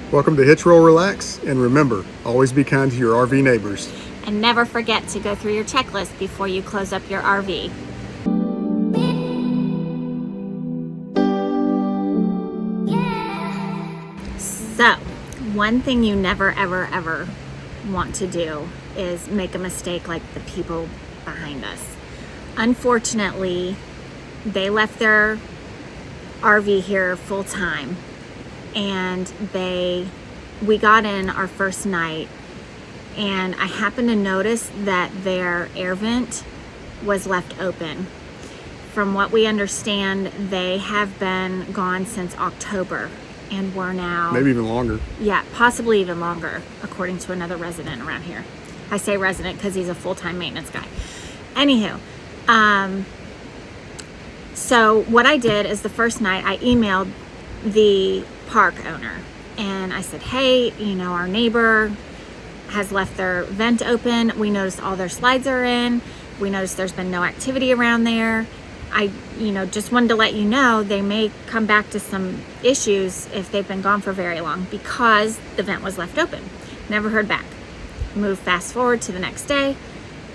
Welcome to Hitch, Roll, Relax, and remember, always be kind to your RV neighbors. And never forget to go through your checklist before you close up your RV. So, one thing you never, ever want to do is make a mistake like the people behind us. Unfortunately, they left their RV here full time, and we got in our first night, and I happened to notice that their air vent was left open. From what we understand, they have been gone since October, and we're now... Maybe even longer. Yeah, possibly even longer, according to another resident around here. I say resident because he's a full-time maintenance guy. Anywho, so what I did is the first night I emailed the park owner, and I said, hey, our neighbor has left their vent open. We noticed all their slides are in. We noticed there's been no activity around there. I just wanted to let you know they may come back to some issues if they've been gone for very long because the vent was left open. Never heard back. Moved fast forward to the next day,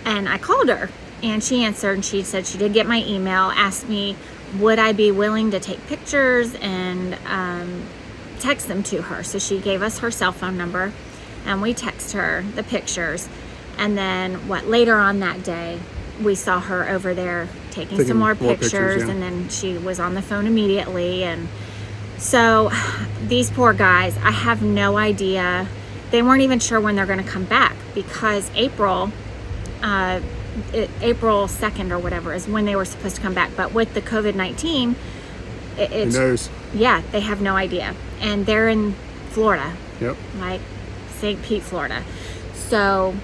and I called her, and she answered, and she said she did get my email, asked me would I be willing to take pictures and text them to her. So she gave us her cell phone number, and we text her the pictures. And then later on that day, we saw her over there taking some more pictures, yeah. And then she was on the phone immediately. And so these poor guys, I have no idea. They weren't even sure when they're going to come back because April 2nd or whatever is when they were supposed to come back. But with the COVID-19, who knows? Yeah, they have no idea. And they're in Florida. Yep. Like St. Pete, Florida. So...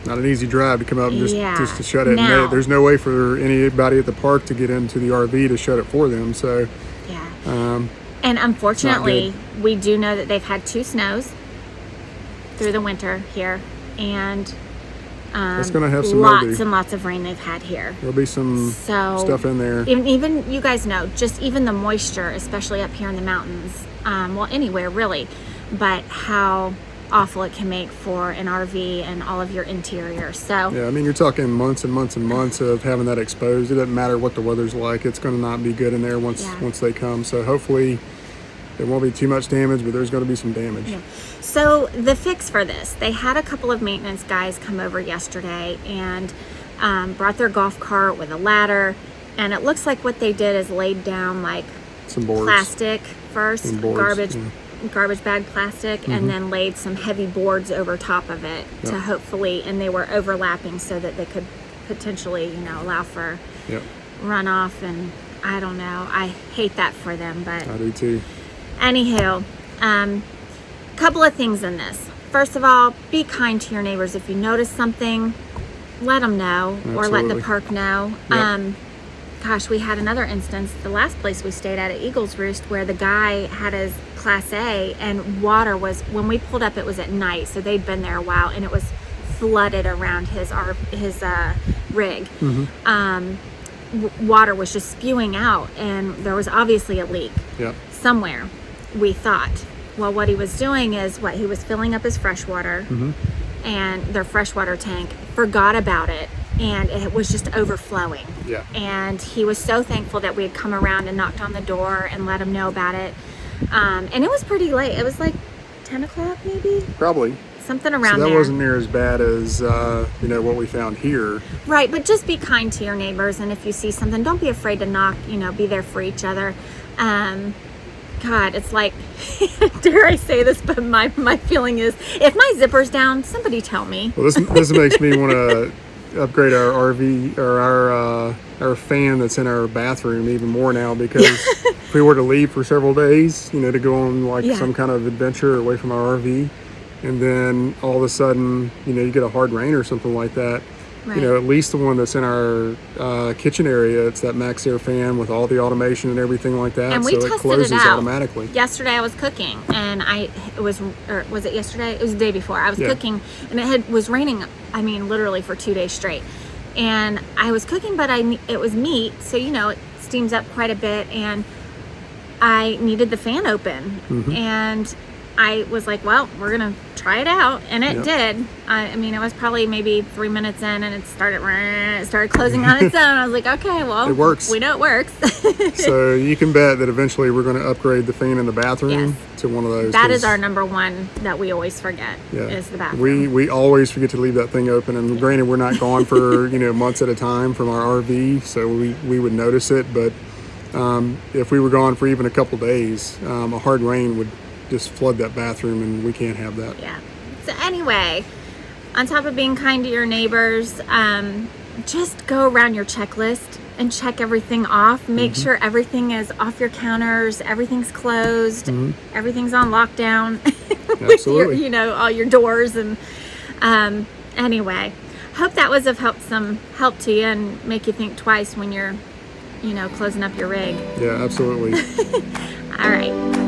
not an easy drive to come up and just to shut it. Now, there's no way for anybody at the park to get into the RV to shut it for them. So, yeah. And unfortunately, we do know that they've had 2 snows through the winter here, and it's going to have some lots and lots of rain they've had here. There'll be some stuff in there. Even you guys know, just even the moisture, especially up here in the mountains. Well, anywhere really, but how awful it can make for an RV and all of your interior. So yeah, I mean, you're talking months and months and months of having that exposed. It doesn't matter what the weather's like, it's going to not be good in there once they come. So hopefully there won't be too much damage, but there's going to be some damage. Yeah. So the fix for this, they had a couple of maintenance guys come over yesterday and brought their golf cart with a ladder, and it looks like what they did is laid down like some boards. Plastic first, boards, garbage bag plastic, and then laid some heavy boards over top of it to hopefully, and they were overlapping so that they could potentially, allow for runoff. And I don't know, I hate that for them, but I do too. Anywho, couple of things in this. First of all, be kind to your neighbors. If you notice something, let them know. Absolutely. Or let the park know. Yep. Gosh, we had another instance, the last place we stayed at Eagles Roost, where the guy had his Class A, and water was, when we pulled up, it was at night, so they'd been there a while, and it was flooded around his rig. Water was just spewing out, and there was obviously a leak somewhere, we thought. Well, what he was doing is he was filling up his freshwater, and their freshwater tank, forgot about it, and it was just overflowing. Yeah. And he was so thankful that we had come around and knocked on the door and let him know about it. And it was pretty late. It was like 10 o'clock maybe? Probably. Something around so that there. wasn't near as bad as, what we found here. Right, but just be kind to your neighbors. And if you see something, don't be afraid to knock, be there for each other. God, it's like, dare I say this, but my feeling is, if my zipper's down, somebody tell me. Well, this makes me want to upgrade our RV or our fan that's in our bathroom even more now, because if we were to leave for several days, to go on some kind of adventure away from our RV, and then all of a sudden, you get a hard rain or something like that. Right. At least the one that's in our kitchen area, it's that Max Air fan with all the automation and everything like that. And we so tested it closes it out automatically. Yesterday I was cooking, and was it yesterday? It was the day before. I was cooking, and it was raining, literally for 2 days straight. And I was cooking, but it was meat, so it steams up quite a bit, and I needed the fan open. And I was like, well, we're going to try it out. And it Yep. did. I mean, it was probably maybe 3 minutes in and it started closing on its own. I was like, okay, well, It works. We know it works. So you can bet that eventually we're going to upgrade the fan in the bathroom Yes. to one of those. That is 'cause, our number one that we always forget is the bathroom. We always forget to leave that thing open, and granted, we're not gone for months at a time from our RV, so we would notice it. But if we were gone for even a couple days, a hard rain would just flood that bathroom, and we can't have that. Yeah. So anyway, on top of being kind to your neighbors, just go around your checklist and check everything off. Make sure everything is off your counters, everything's closed, everything's on lockdown. Absolutely. With your, all your doors. And anyway, hope that was of some help to you and make you think twice when you're, closing up your rig. Yeah, absolutely. All right.